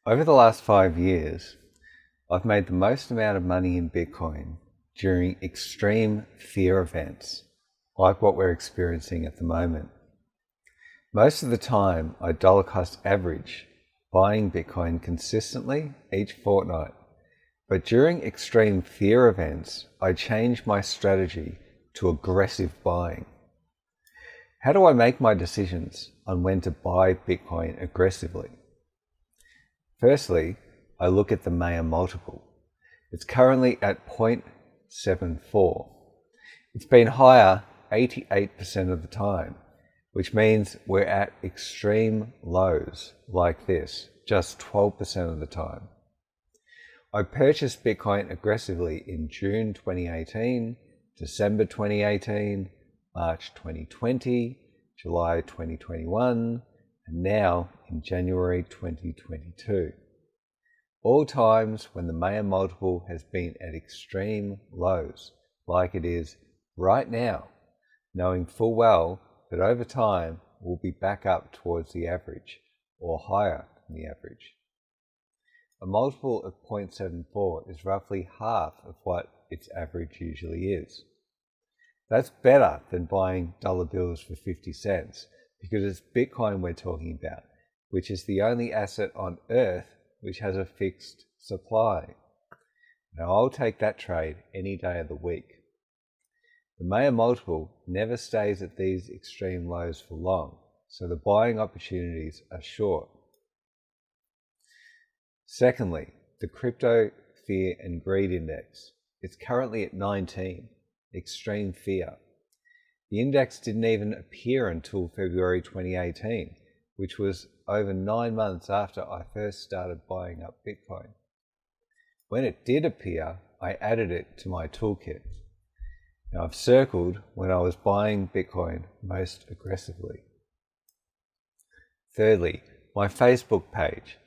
Over the last 5 years, I've made the most amount of money in Bitcoin during extreme fear events, like what we're experiencing at the moment. Most of the time, I dollar cost average buying Bitcoin consistently each fortnight. But during extreme fear events, I change my strategy to aggressive buying. How do I make my decisions on when to buy Bitcoin aggressively? Firstly, I look at the Maya multiple. It's currently at 0.74. It's been higher 88% of the time, which means we're at extreme lows like this, just 12% of the time. I purchased Bitcoin aggressively in June 2018, December 2018, March 2020, July 2021, and now in January 2022. All times when the Maya multiple has been at extreme lows, like it is right now, knowing full well that over time we'll be back up towards the average or higher than the average. A multiple of 0.74 is roughly half of what its average usually is. That's better than buying dollar bills for 50 cents because it's Bitcoin we're talking about, which is the only asset on Earth which has a fixed supply. Now I'll take that trade any day of the week. The Maya multiple never stays at these extreme lows for long, so the buying opportunities are short. Secondly, the Crypto Fear and Greed Index. It's currently at 19, extreme fear. The index didn't even appear until February 2018, which was over 9 months after I first started buying up Bitcoin. When it did appear, I added it to my toolkit. Now I've circled when I was buying Bitcoin most aggressively. Thirdly, my Facebook page.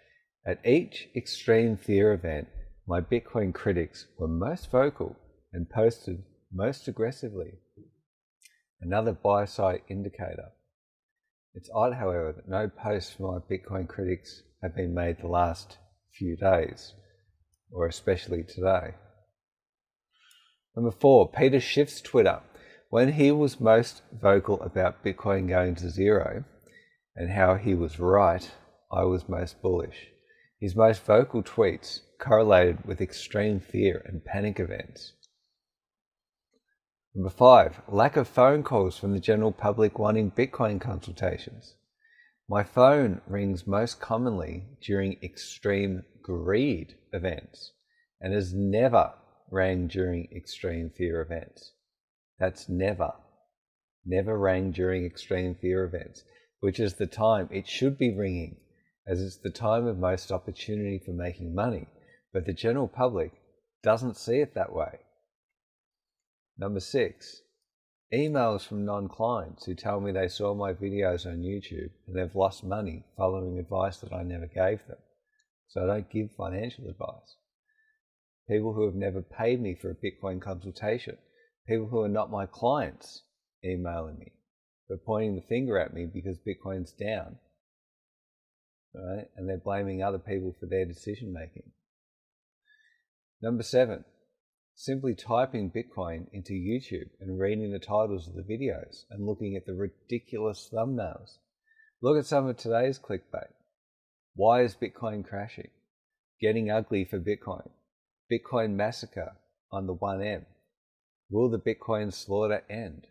At each extreme fear event, my Bitcoin critics were most vocal and posted most aggressively. Another buy-side indicator. It's odd, however, that no posts from my Bitcoin critics have been made the last few days, or especially today. Number 4, Peter Schiff's Twitter. When he was most vocal about Bitcoin going to zero and how he was right, I was most bullish. His most vocal tweets correlated with extreme fear and panic events. Number 5, lack of phone calls from the general public wanting Bitcoin consultations. My phone rings most commonly during extreme greed events and has never rang during extreme fear events. That's never rang during extreme fear events, which is the time it should be ringing, as it's the time of most opportunity for making money, but the general public doesn't see it that way. Number 6, emails from non-clients who tell me they saw my videos on YouTube and they've lost money following advice that I never gave them. So I don't give financial advice. People who have never paid me for a Bitcoin consultation, people who are not my clients emailing me, but pointing the finger at me because Bitcoin's down. Right? And they're blaming other people for their decision making. Number 7, simply typing Bitcoin into YouTube and reading the titles of the videos and looking at the ridiculous thumbnails. Look at some of today's clickbait. Why is Bitcoin crashing? Getting ugly for Bitcoin. Bitcoin massacre on the 1M. Will the Bitcoin slaughter end?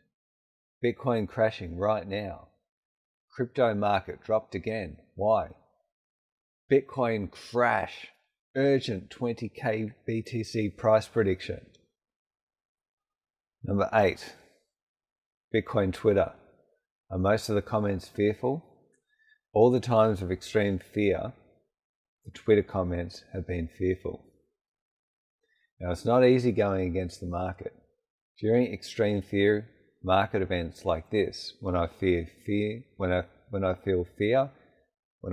Bitcoin crashing right now. Crypto market dropped again. Why? Bitcoin crash. Urgent 20k BTC price prediction. Number 8, Bitcoin Twitter. Are most of the comments fearful? All the times of extreme fear, the Twitter comments have been fearful. Now it's not easy going against the market. During extreme fear market events like this, when I feel fear, when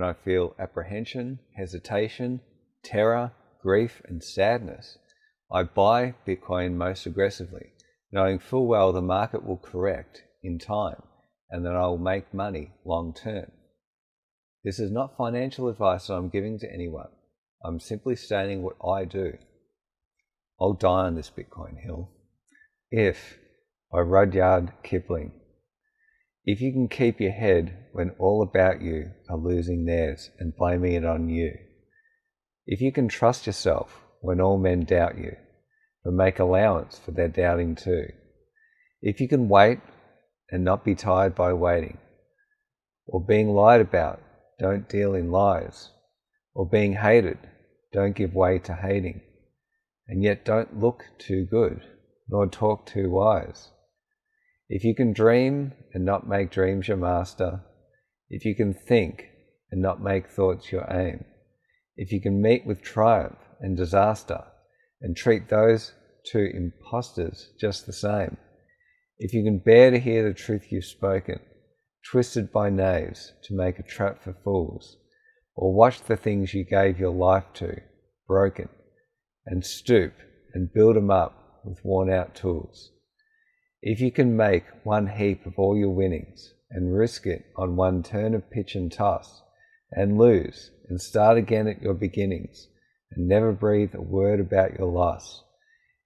I feel apprehension, hesitation, terror, grief, and sadness, I buy Bitcoin most aggressively, knowing full well the market will correct in time and that I will make money long term. This is not financial advice that I'm giving to anyone. I'm simply stating what I do. I'll die on this Bitcoin hill. If, by Rudyard Kipling. If you can keep your head when all about you are losing theirs and blaming it on you. If you can trust yourself when all men doubt you, but make allowance for their doubting too. If you can wait and not be tired by waiting, or being lied about, don't deal in lies, or being hated, don't give way to hating, and yet don't look too good, nor talk too wise. If you can dream and not make dreams your master, if you can think and not make thoughts your aim, if you can meet with triumph and disaster and treat those two impostors just the same, if you can bear to hear the truth you've spoken, twisted by knaves to make a trap for fools, or watch the things you gave your life to, broken, and stoop and build 'em up with worn-out tools. If you can make one heap of all your winnings and risk it on one turn of pitch and toss, and lose and start again at your beginnings, and never breathe a word about your loss,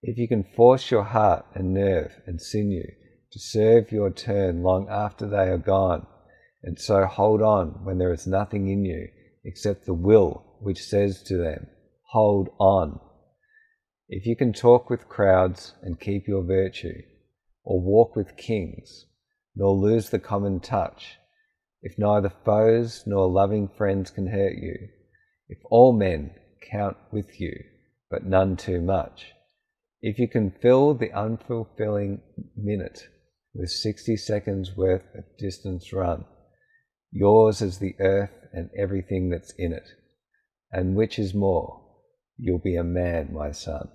if you can force your heart and nerve and sinew to serve your turn long after they are gone, and so hold on when there is nothing in you except the will which says to them, hold on. If you can talk with crowds and keep your virtue, or walk with kings, nor lose the common touch, if neither foes nor loving friends can hurt you, if all men count with you, but none too much, if you can fill the unfulfilling minute with 60 seconds worth of distance run, yours is the earth and everything that's in it, and which is more, you'll be a man, my son.